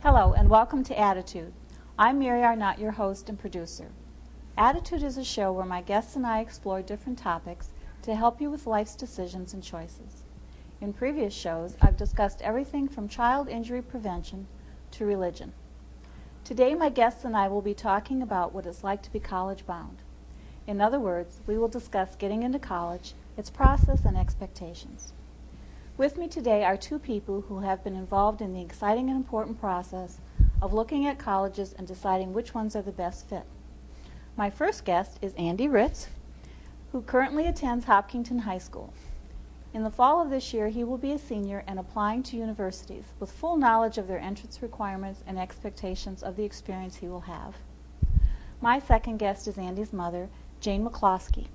Hello and welcome to Attitude. I'm Mary Arnott, your host and producer. Attitude is a show where my guests and I explore different topics to help you with life's decisions and choices. In previous shows, I've discussed everything from child injury prevention to religion. Today, my guests and I will be talking about what it's like to be college-bound. In other words, we will discuss getting into college, its process, and expectations. With me today are two people who have been involved in the exciting and important process of looking at colleges and deciding which ones are the best fit. My first guest is Andy Ritz, who currently attends Hopkinton High School. In the fall of this year, he will be a senior and applying to universities with full knowledge of their entrance requirements and expectations of the experience he will have. My second guest is Andy's mother, Jane McCloskey,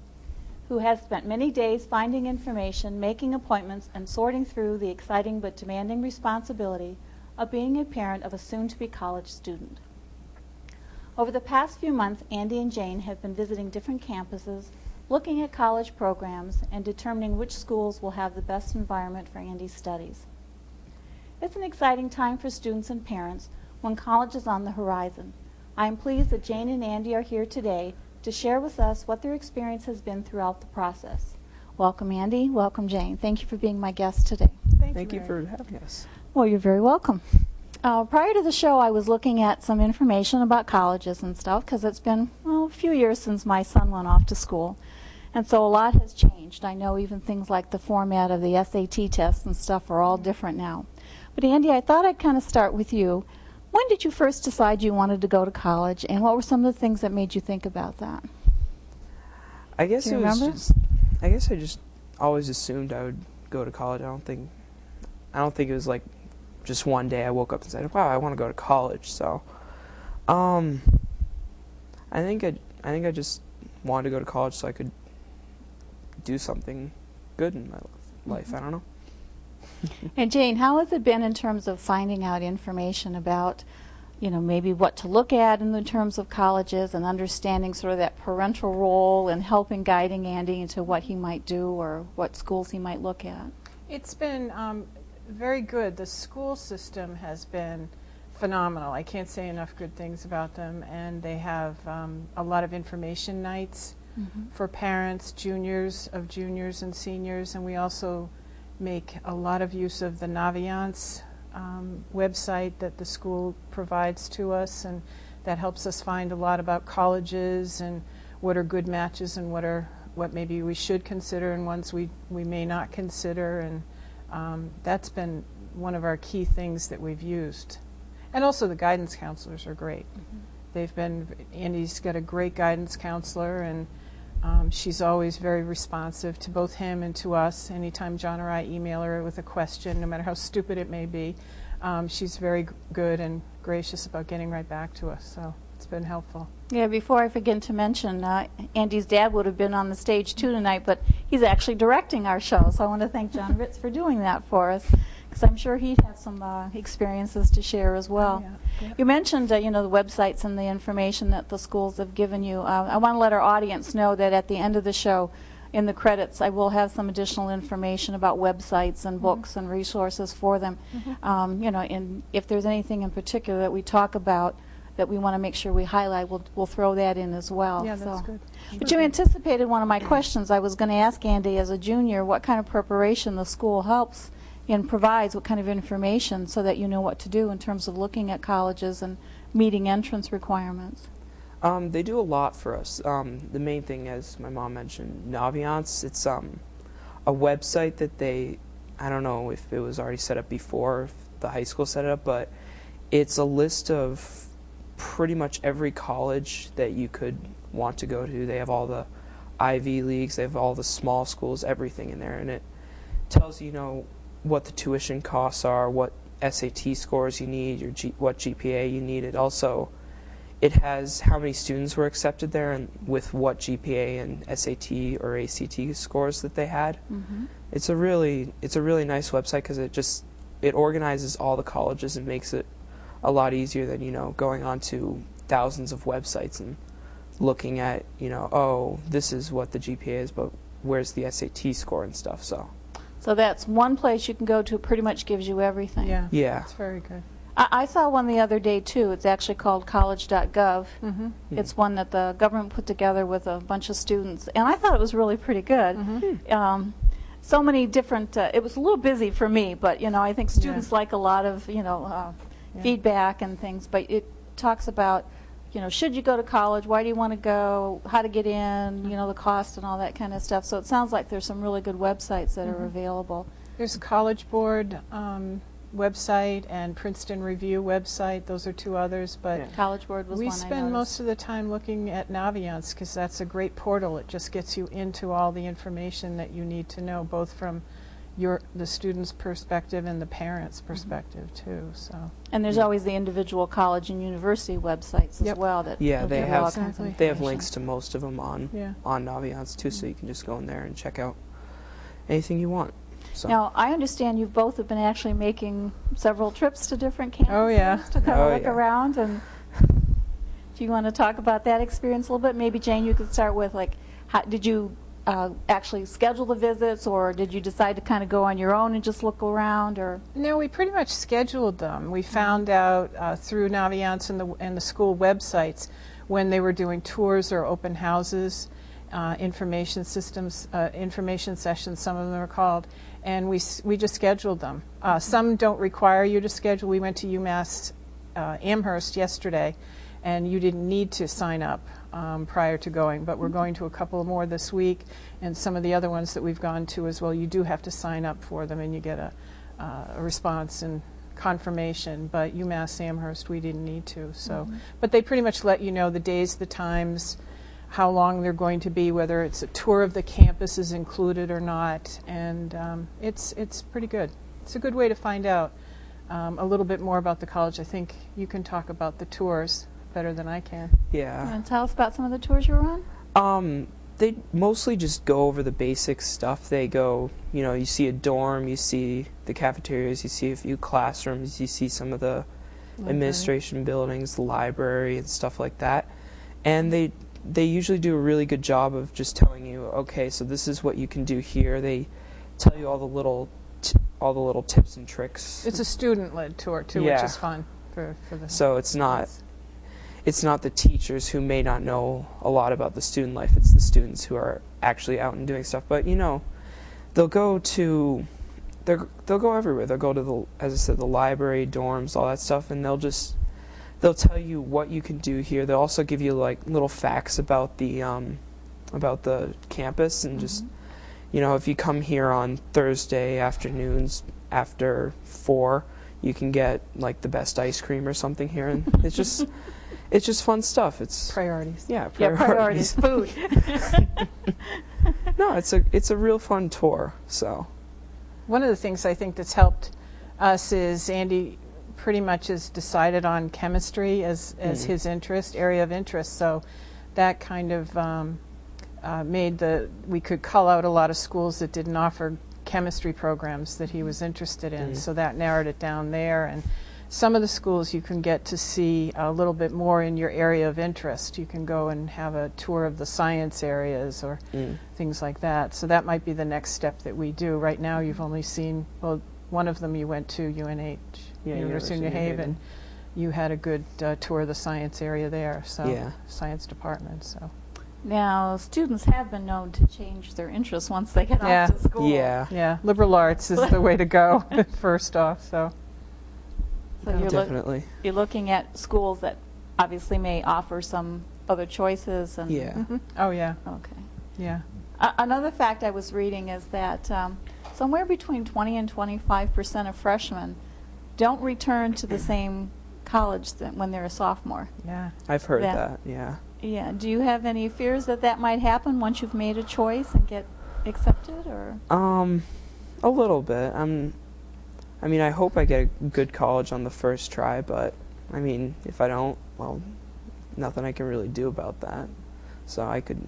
who has spent many days finding information, making appointments, and sorting through the exciting but demanding responsibility of being a parent of a soon-to-be college student. Over the past few months, Andy and Jane have been visiting different campuses, looking at college programs, and determining which schools will have the best environment for Andy's studies. It's an exciting time for students and parents when college is on the horizon. I am pleased that Jane and Andy are here today to share with us what their experience has been throughout the process. Welcome, Andy. Welcome, Jane. Thank you for being my guest today. Thank you for having us. Well, you're very welcome. Prior to the show, I was looking at some information about colleges and stuff because it's been a few years since my son went off to school. And so a lot has changed. I know even things like the format of the SAT tests and stuff are all different now. But Andy, I thought I'd kind of start with you. When did you first decide you wanted to go to college, and what were some of the things that made you think about that? I guess Do you it was remember? I guess I just always assumed I would go to college. I don't think it was like just one day I woke up and said, "Wow, I want to go to college." So, I think I just wanted to go to college so I could do something good in my life. I don't know. And Jane, how has it been in terms of finding out information about, maybe what to look at in the terms of colleges and understanding sort of that parental role and helping guiding Andy into what he might do or what schools he might look at? It's been very good. The school system has been phenomenal. I can't say enough good things about them, and they have a lot of information nights for parents, juniors and seniors, and we also make a lot of use of the Naviance website that the school provides to us, and that helps us find a lot about colleges and what are good matches and what maybe we should consider and ones we may not consider, and that's been one of our key things that we've used. And also the guidance counselors are great. Andy's got a great guidance counselor, and she's always very responsive to both him and to us. Anytime John or I email her with a question, no matter how stupid it may be, she's very good and gracious about getting right back to us. So it's been helpful. Yeah, before I forget to mention, Andy's dad would have been on the stage too tonight, but he's actually directing our show. So I want to thank John Ritz for doing that for us, because I'm sure he has some experiences to share as well. Oh, yeah. You mentioned, the websites and the information that the schools have given you. I want to let our audience know that at the end of the show, in the credits, I will have some additional information about websites and books and resources for them. And if there's anything in particular that we talk about that we want to make sure we highlight, we'll throw that in as well. Yeah, that's good. But you anticipated one of my questions. I was going to ask Andy, as a junior, what kind of preparation the school helps and provides, what kind of information, so that you know what to do in terms of looking at colleges and meeting entrance requirements. They do a lot for us. The main thing, as my mom mentioned, Naviance. It's a website that I don't know if it was already set up before, if the high school set it up, but it's a list of pretty much every college that you could want to go to. They have all the Ivy Leagues, they have all the small schools, everything in there, and it tells you, what the tuition costs are, what SAT scores you need, what GPA you need. It has how many students were accepted there and with what GPA and SAT or ACT scores that they had. It's a really nice website because it organizes all the colleges and makes it a lot easier than going on to thousands of websites and looking at oh, this is what the GPA is, but where's the SAT score and stuff. So that's one place you can go to. It pretty much gives you everything. Yeah. Yeah. It's very good. I saw one the other day too. It's actually called Collegegov. It's one that the government put together with a bunch of students, and I thought it was really pretty good. So many different. It was a little busy for me, but I think students like a lot of feedback and things. But it talks about should you go to college? Why do you want to go? How to get in? The cost and all that kind of stuff. So it sounds like there's some really good websites that are available. There's a College Board website and Princeton Review website. Those are two others, but College Board was we one I spend noticed. most of the time looking at Naviance because that's a great portal. It just gets you into all the information that you need to know, both from the student's perspective and the parent's perspective too. So. And there's always the individual college and university websites as well. That Yeah, will they give you all have kinds of they have information. links to most of them on Naviance too, so you can just go in there and check out anything you want. So. Now, I understand you both have been actually making several trips to different campuses Oh, yeah. to kind of look yeah. around. And do you want to talk about that experience a little bit? Maybe, Jane, you could start with, how, did you actually schedule the visits, or did you decide to kind of go on your own and just look around? Or No, we pretty much scheduled them. We found out through Naviance and the school websites when they were doing tours or open houses, information sessions, some of them are called, and we just scheduled them. Some don't require you to schedule. We went to UMass Amherst yesterday, and you didn't need to sign up prior to going, but we're going to a couple more this week, and some of the other ones that we've gone to as well, you do have to sign up for them, and you get a response and confirmation. But UMass Amherst, we didn't need to. So, but they pretty much let you know the days, the times, how long they're going to be, whether it's a tour of the campus is included or not, and it's pretty good. It's a good way to find out a little bit more about the college. I think you can talk about the tours better than I can. Yeah. you want to tell us about some of the tours you were on? They mostly just go over the basic stuff. They go, you see a dorm, you see the cafeterias, you see a few classrooms, you see some of the administration buildings, the library, and stuff like that. And they usually do a really good job of just telling you, okay, so this is what you can do here. They tell you all the little tips and tricks. It's a student-led tour too, which is fun for the. So it's not the teachers who may not know a lot about the student life. It's the students who are actually out and doing stuff. But they'll go everywhere. They'll go to as I said, the library, dorms, all that stuff, and they'll tell you what you can do here. They'll also give you little facts about the campus, and just if you come here on Thursday afternoons after 4, you can get the best ice cream or something here, and it's just fun stuff. It's priorities. Yeah, Priorities, food. No, it's a real fun tour. So one of the things I think that's helped us is Andy pretty much has decided on chemistry as his area of interest. So that kind of made we could cull out a lot of schools that didn't offer chemistry programs that he was interested in. So that narrowed it down there. And some of the schools you can get to see a little bit more in your area of interest. You can go and have a tour of the science areas or things like that. So that might be the next step that we do. Right now you've only seen, one of them you went to UNH. University of New Haven. You had a good tour of the science area there, so science department. So Now, students have been known to change their interests once they get off to school. Yeah, liberal arts is the way to go first off. So you're definitely. You're looking at schools that obviously may offer some other choices. And Oh yeah. Okay. Yeah. Another fact I was reading is that somewhere between 20 and 25% of freshmen don't return to the same college when they're a sophomore. Yeah. I've heard that. Yeah. Yeah. Do you have any fears that might happen once you've made a choice and get accepted, or? A little bit. I hope I get a good college on the first try, but if I don't, well, nothing I can really do about that. So I could.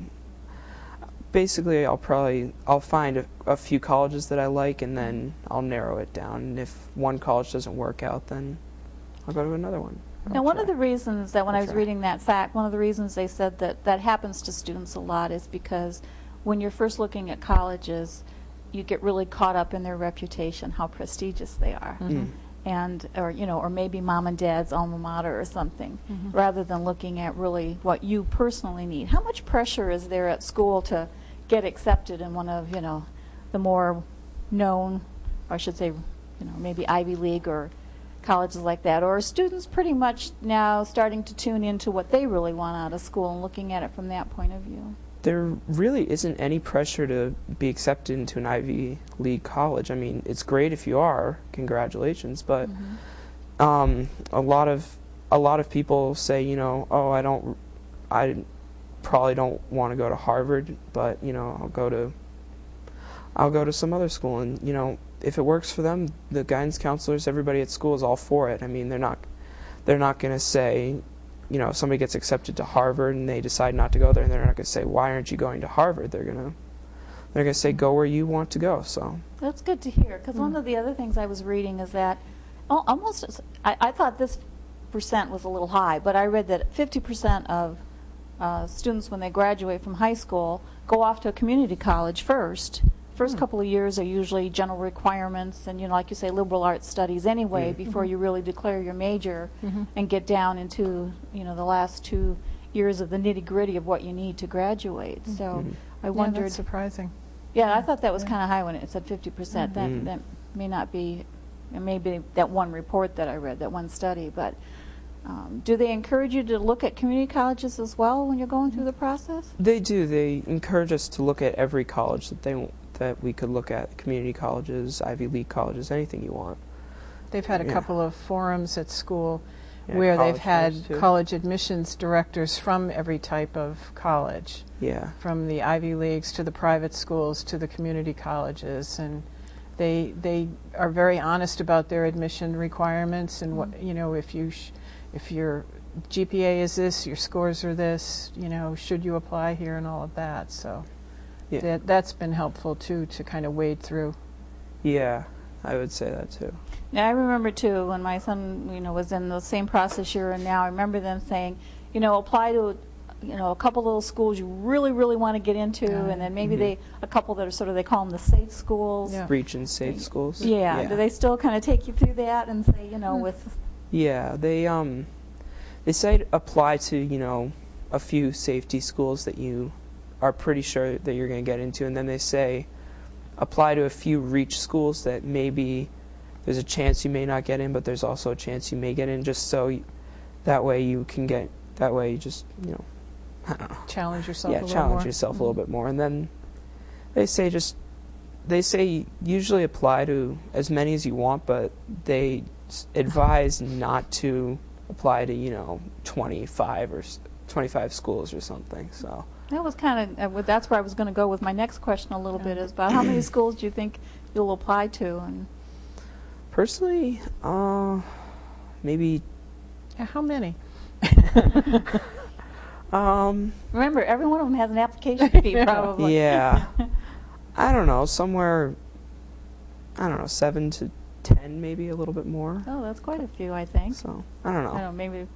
Basically, I'll find a few colleges that I like, and then I'll narrow it down. And if one college doesn't work out, then I'll go to another one. Now, one of the reasons that when I was reading that fact, one of the reasons they said that happens to students a lot is because when you're first looking at colleges, you get really caught up in their reputation, how prestigious they are. and or maybe mom and dad's alma mater or something, rather than looking at really what you personally need. How much pressure is there at school to get accepted in one of the more known, or I should say, maybe Ivy League or colleges like that? Or are students pretty much now starting to tune into what they really want out of school and looking at it from that point of view? There really isn't any pressure to be accepted into an Ivy League college. I mean, it's great if you are, congratulations, but a lot of people say, oh, I probably don't want to go to Harvard, but I'll go to some other school, and if it works for them, the guidance counselors, everybody at school is all for it. I mean, they're not going to say, if somebody gets accepted to Harvard and they decide not to go there, and they're not going to say, why aren't you going to Harvard? They're going to say, go where you want to go. So that's good to hear, because one of the other things I was reading is that I thought this percent was a little high, but I read that 50% of students, when they graduate from high school, go off to a community college first. First couple of years are usually general requirements and, like you say, liberal arts studies anyway, before you really declare your major and get down into, the last 2 years of the nitty-gritty of what you need to graduate. So I wondered. That's surprising. Yeah, I thought that was kind of high when it said 50%. That may not be, it may be that one report that I read, that one study, but do they encourage you to look at community colleges as well when you're going through the process? They do. They encourage us to look at every college that we could look at, community colleges, Ivy League colleges, anything you want. They've had a couple of forums at school where they've had college admissions directors from every type of college. Yeah. From the Ivy Leagues to the private schools to the community colleges, and they are very honest about their admission requirements and what if your GPA is this, your scores are this, should you apply here and all of that. So that's been helpful too, to kind of wade through. Yeah, I would say that too. Yeah, I remember too when my son, was in the same process you're in now. I remember them saying, apply to, a couple little schools you really, really want to get into, and then maybe a couple that are sort of, they call them the safe schools. Yeah. Region safe schools. Yeah. Do they still kind of take you through that and say, with? Yeah, they say apply to, a few safety schools that you are pretty sure that you're going to get into, and then they say apply to a few reach schools that maybe there's a chance you may not get in, but there's also a chance you may get in, just so that way you just, I don't know. Challenge yourself a little more. Challenge yourself a little bit more. And then they say usually apply to as many as you want, but they advise not to apply to, 25 schools or something. So that was kind of, that's where I was going to go with my next question a little bit, is about how many schools do you think you'll apply to? And personally, maybe. How many? Remember, every one of them has an application fee, probably. Yeah. I don't know, 7 to 10, maybe a little bit more. Oh, that's quite a few, I think. So, I don't know. I don't know, maybe.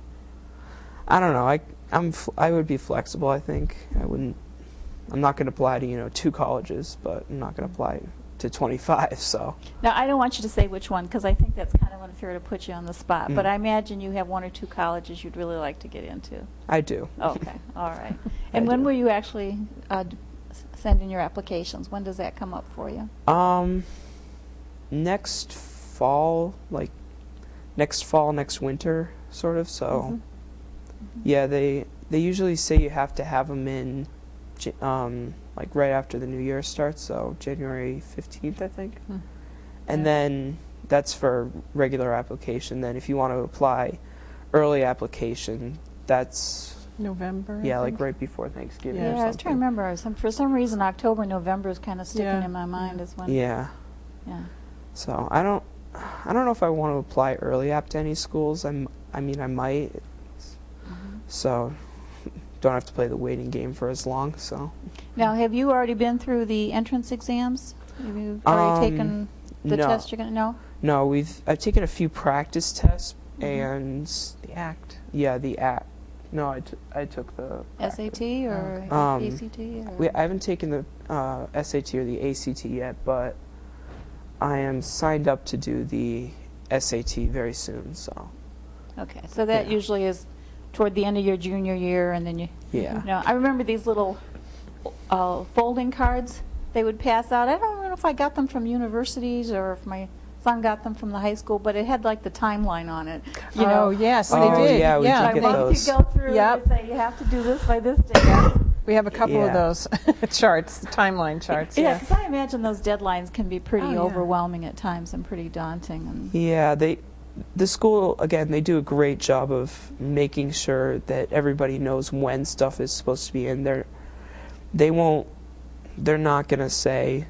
I don't know. I would be flexible, I think. I'm not going to apply to, 2 colleges, but I'm not going to apply to 25, so. Now, I don't want you to say which one, because I think that's kind of unfair to put you on the spot, but I imagine you have 1 or 2 colleges you'd really like to get into. I do. Okay, all right. And when will you actually send in your applications? When does that come up for you? Next fall, next winter, sort of, so. Yeah, they usually say you have to have them in, right after the new year starts, so January 15th, I think. And then that's for regular application. Then if you want to apply early application, that's November. Yeah, right before Thanksgiving. Yeah, I was trying to remember. For some reason, October, November is kind of sticking in my mind as when. Yeah. Yeah. So I don't know if I want to apply early app to any schools. I mean, I might. So don't have to play the waiting game for as long. So. Now, have you already been through the entrance exams? Have you already taken the test you're going to know? No, I've taken a few practice tests and the ACT. Yeah, the ACT. No, I took the SAT or ACT? Or? I haven't taken the SAT or the ACT yet, but I am signed up to do the SAT very soon. So Okay, so that Yeah. usually is toward the end of your junior year, and then you. Yeah. You know, I remember these little folding cards they would pass out. I don't know if I got them from universities or if my son got them from the high school, but it had like the timeline on it. You know, Oh, yes, they Oh, did. yeah, we did by get month those. you go through Yep. and you say you have to do this by this date. We have a couple of Yeah. those charts, timeline charts. Yeah, Yeah. because I imagine those deadlines can be pretty Oh, yeah. overwhelming at times and pretty daunting. And Yeah, the school, again, they do a great job of making sure that everybody knows when stuff is supposed to be in there. They're not going to say,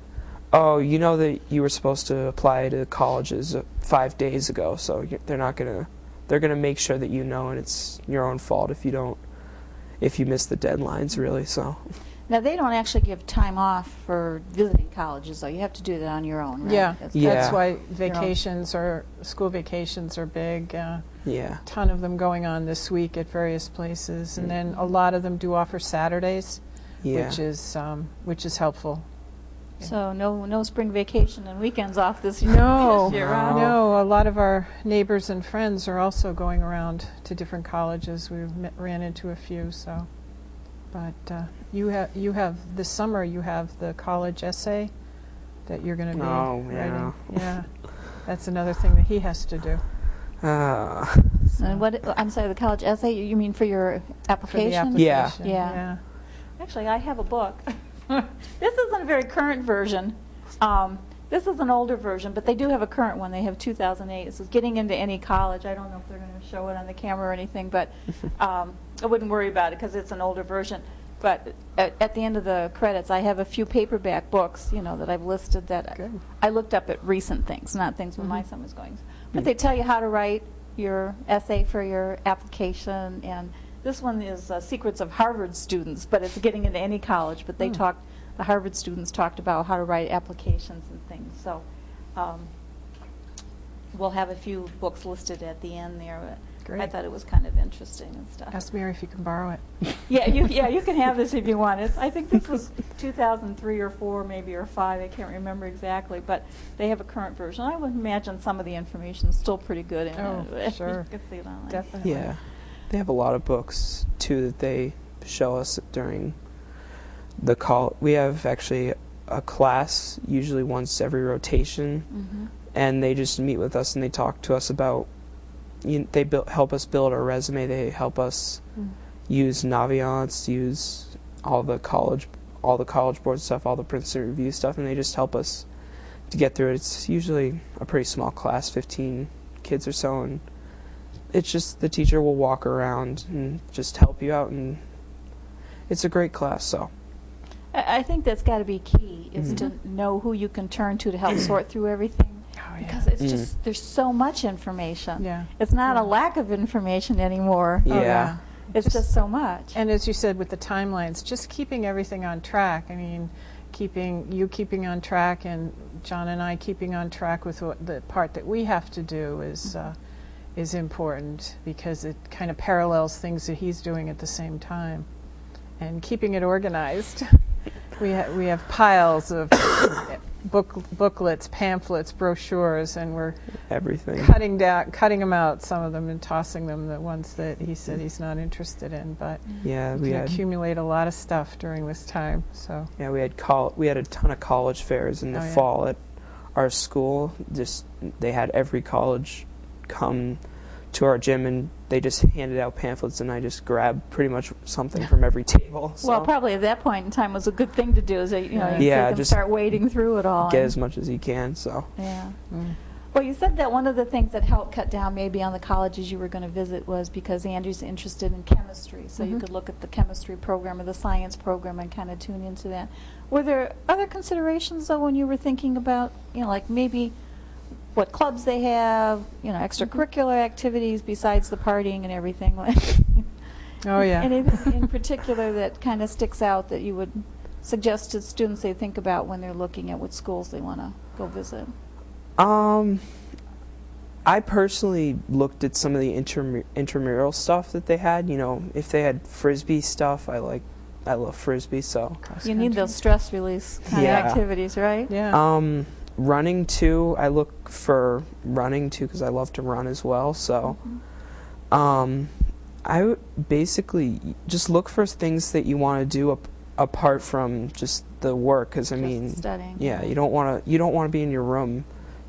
oh, you know that you were supposed to apply to colleges 5 days ago, so they're going to make sure that you know, and it's your own fault if you miss the deadlines, really. So now they don't actually give time off for visiting colleges, though. You have to do that on your own, right? Yeah, Yeah. that's why school vacations are big. yeah, Ton of them going on this week at various places, and then a lot of them do offer Saturdays, yeah. which is helpful. So no spring vacation and weekends off this year. No, this year, huh? no. A lot of our neighbors and friends are also going around to different colleges. We ran into a few. So, but you have this summer. You have the college essay that you're going to be Oh, yeah. writing. Yeah, that's another thing that he has to do. And what? I'm sorry, the college essay. You mean for your For the application? Yeah. application. Yeah. Actually, I have a book. This isn't a very current version. This is an older version, but they do have a current one. They have 2008. This is Getting Into Any College. I don't know if they're going to show it on the camera or anything, but I wouldn't worry about it because it's an older version. But at the end of the credits, I have a few paperback books, that I've listed that Good. I looked up at recent things, not things when my son was going. But they tell you how to write your essay for your application, and this one is Secrets of Harvard Students, but it's Getting Into Any College. But the Harvard students talked about how to write applications and things. So we'll have a few books listed at the end there. But I Great. thought it was kind of interesting and stuff. Ask Mary if you can borrow it. Yeah, you can have this if you want. I think this was 2003 or 4, maybe, or 5. I can't remember exactly, but they have a current version. I would imagine some of the information is still pretty good in Oh, it. sure. You can see it online. Definitely. Yeah, they have a lot of books too that they show us during the call. We have actually a class usually once every rotation, Mm-hmm. and they just meet with us and they talk to us about. They help us build our resume. They help us use Naviance, use all the college board stuff, all the Princeton Review stuff, and they just help us to get through it. It's usually a pretty small class, 15 kids or so, and it's just the teacher will walk around and just help you out, and it's a great class. So I think that's got to be key, is to know who you can turn to help sort through everything. Oh, yeah. Because it's just, there's so much information. Yeah. It's not Yeah. a lack of information anymore. Oh, yeah. It's just so much. And as you said, with the timelines, just keeping everything on track. I mean, keeping on track, and John and I keeping on track with the part that we have to do is important, because it kind of parallels things that he's doing at the same time. And keeping it organized. We have piles of booklets, pamphlets, brochures, and we're everything. cutting them out, some of them, and tossing them, the ones that he said he's not interested in. But Yeah, we can accumulate a lot of stuff during this time. So Yeah, we had a ton of college fairs in the Oh, yeah. fall at our school. They had every college come to our gym, and they just handed out pamphlets, and I just grabbed pretty much something from every table. So Well, probably at that point in time was a good thing to do, is that, you Yeah, can just start wading through it all. get and- as much as you can. So Yeah. Mm. Well, you said that one of the things that helped cut down maybe on the colleges you were going to visit was because Andrew's interested in chemistry, so you Mhm. could look at the chemistry program or the science program and kind of tune into that. Were there other considerations, though, when you were thinking about, like maybe what clubs they have, extracurricular activities besides the partying and everything? Oh, yeah. Anything in particular that kind of sticks out that you would suggest to students they think about when they're looking at what schools they want to go visit? I personally looked at some of the intramural stuff that they had. If they had frisbee stuff, I love frisbee. So You need those stress release kind Yeah. of activities, right? Yeah. running too. I look for running too because I love to run as well. So, I would basically just look for things that you want to do apart from just the work. Because I mean, studying. yeah, you don't want to be in your room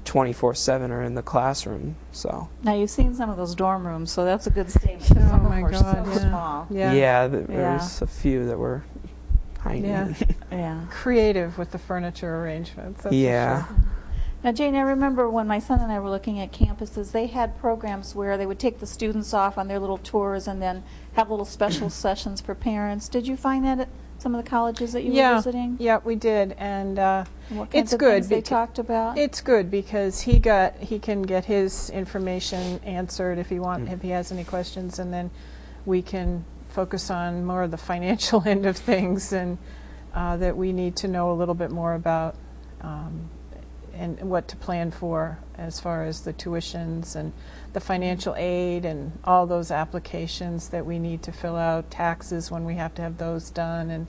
24/7 or in the classroom. So Now you've seen some of those dorm rooms, so that's a good statement. Some of them my are God, so yeah. small. yeah, there's a few that were tiny. Yeah. Yeah. Creative with the furniture arrangements. That's Yeah. For sure. Now, Jane, I remember when my son and I were looking at campuses, they had programs where they would take the students off on their little tours and then have little special sessions for parents. Did you find that at some of the colleges that you were visiting? Yeah, we did, and What kinds it's of good. things they talked about? It's good because he can get his information answered if he has any questions, and then we can focus on more of the financial end of things and that we need to know a little bit more about. And what to plan for as far as the tuitions and the financial aid and all those applications that we need to fill out, taxes when we have to have those done and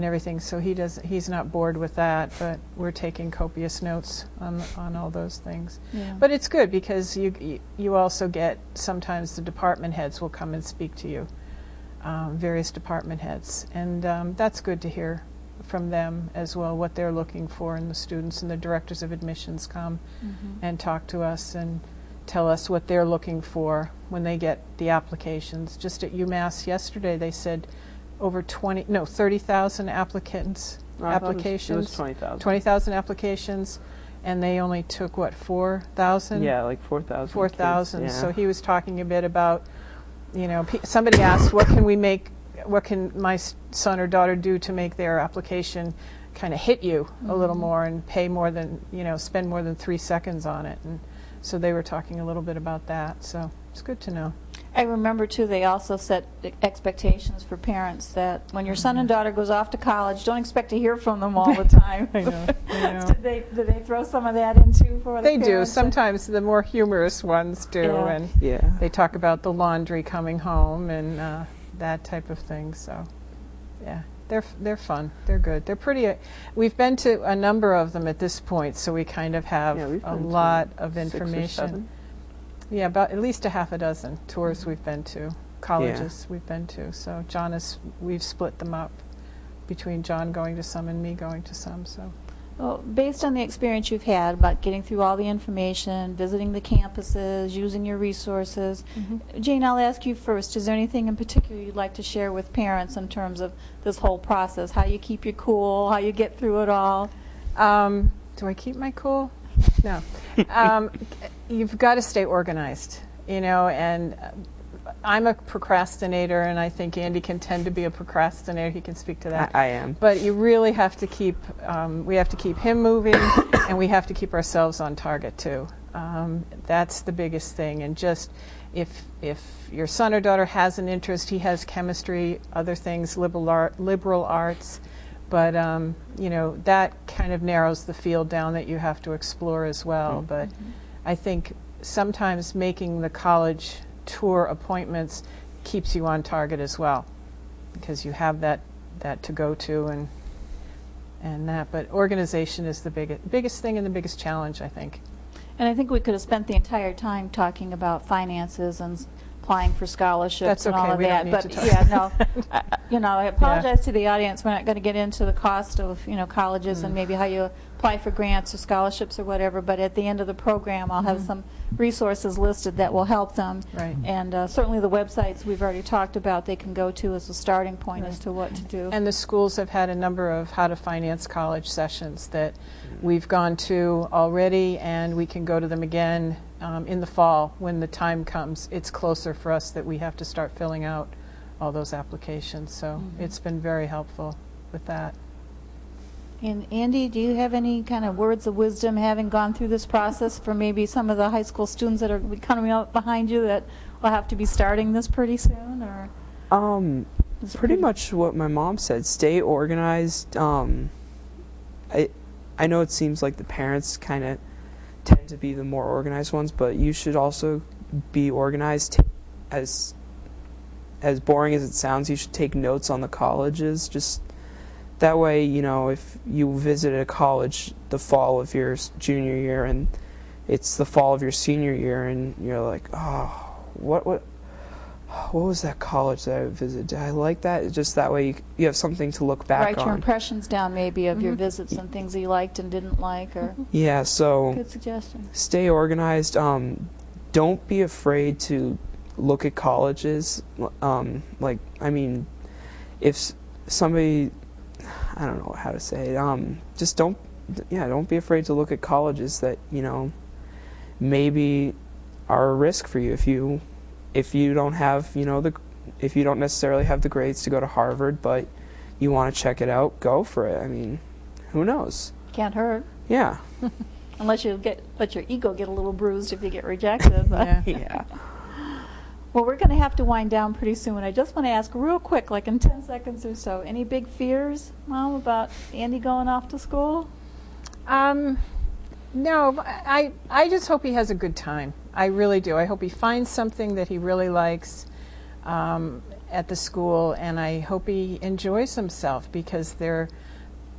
everything. So he's not bored with that, but we're taking copious notes on all those things. Yeah. But it's good because you also get, sometimes the department heads will come and speak to you, various department heads, and that's good to hear from them as well, what they're looking for in the students, and the directors of admissions come and talk to us and tell us what they're looking for when they get the applications. Just at UMass yesterday they said over 30,000 applications. It was 20,000. 20,000 applications, and they only took, what, 4,000? Yeah, like 4,000. 4,000. Yeah. So he was talking a bit about, somebody asked, what can my son or daughter do to make their application kind of hit you a little more and pay more than, spend more than 3 seconds on it. And so they were talking a little bit about that. So it's good to know. I remember, too, they also set expectations for parents that when your son and daughter goes off to college, don't expect to hear from them all the time. I know. Did they throw some of that in, too, for the They do. parents? Sometimes the more humorous ones do. Yeah. And Yeah. they talk about the laundry coming home and that type of thing. So, yeah, they're fun. They're good. They're pretty. We've been to a number of them at this point, so we kind of have we've a been to lot of 6 or information. 7. Yeah, about at least a half a dozen tours we've been to, colleges we've been to. So we've split them up between John going to some and me going to some. So. Well, based on the experience you've had about getting through all the information, visiting the campuses, using your resources, Jane, I'll ask you first. Is there anything in particular you'd like to share with parents in terms of this whole process? How you keep your cool, how you get through it all? Do I keep my cool? No. You've got to stay organized, and I'm a procrastinator, and I think Andy can tend to be a procrastinator. He can speak to that. I am. But you really have to keep, we have to keep him moving, and we have to keep ourselves on target, too. That's the biggest thing. And just if your son or daughter has an interest, he has chemistry, other things, liberal arts, but that kind of narrows the field down that you have to explore as well. But I think sometimes making the college tour appointments keeps you on target as well, because you have that to go to and that. But organization is the biggest thing and the biggest challenge, I think. And I think we could have spent the entire time talking about finances and applying for scholarships That's and all okay. of We that. don't need But to talk. yeah, no, I apologize to the audience. We're not going to get into the cost of colleges and maybe how you apply for grants or scholarships or whatever. But at the end of the program, I'll have some resources listed that will help them. Right. And certainly the websites we've already talked about, they can go to as a starting point as to what to do. And the schools have had a number of how to finance college sessions that we've gone to already, and we can go to them again in the fall when the time comes. It's closer for us that we have to start filling out all those applications. So it's been very helpful with that. And Andy, do you have any kind of words of wisdom having gone through this process for maybe some of the high school students that are coming up behind you that will have to be starting this pretty soon? Or Pretty much what my mom said. Stay organized. I know it seems like the parents kind of tend to be the more organized ones, but you should also be organized. As boring as it sounds, you should take notes on the colleges. Just that way, you know, if you visited a college the fall of your junior year and it's the fall of your senior year and you're like, oh, what was that college that I visited? Did I like that? Just that way you have something to look back Write on. your impressions down maybe of your visits and things that you liked and didn't like. Or Yeah, so good suggestion. stay organized. Don't be afraid to look at colleges. Like, I mean, if somebody, I don't know how to say it, just don't be afraid to look at colleges that, you know, maybe are a risk for you if you don't have, you know, if you don't necessarily have the grades to go to Harvard, but you want to check it out, go for it. I mean, who knows? Can't hurt. Yeah. Unless you let your ego get a little bruised if you get rejected. But Yeah. Yeah. Well, we're going to have to wind down pretty soon. I just want to ask real quick, like in 10 seconds or so, any big fears, Mom, about Andy going off to school? No, I just hope he has a good time. I really do. I hope he finds something that he really likes at the school, and I hope he enjoys himself, because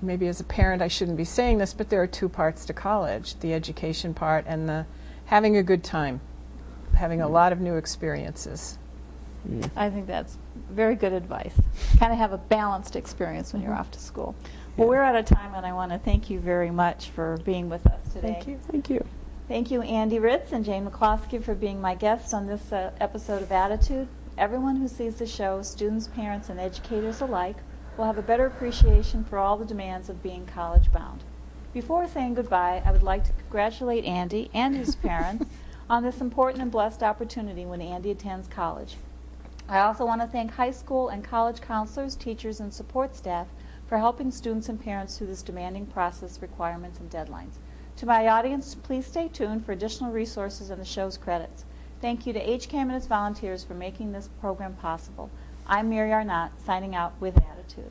maybe as a parent I shouldn't be saying this, but there are two parts to college, the education part and the having a good time, having a lot of new experiences. I think that's very good advice. Kind of have a balanced experience when you're off to school. Well, we're out of time, and I want to thank you very much for being with us today. Thank you. Thank you. Thank you, Andy Ritz and Jane McCloskey, for being my guests on this episode of Attitude. Everyone who sees the show, students, parents, and educators alike, will have a better appreciation for all the demands of being college-bound. Before saying goodbye, I would like to congratulate Andy and his parents on this important and blessed opportunity when Andy attends college. I also want to thank high school and college counselors, teachers, and support staff for helping students and parents through this demanding process, requirements, and deadlines. To my audience, please stay tuned for additional resources and the show's credits. Thank you to HCAM and its volunteers for making this program possible. I'm Mary Arnott, signing out with Attitude.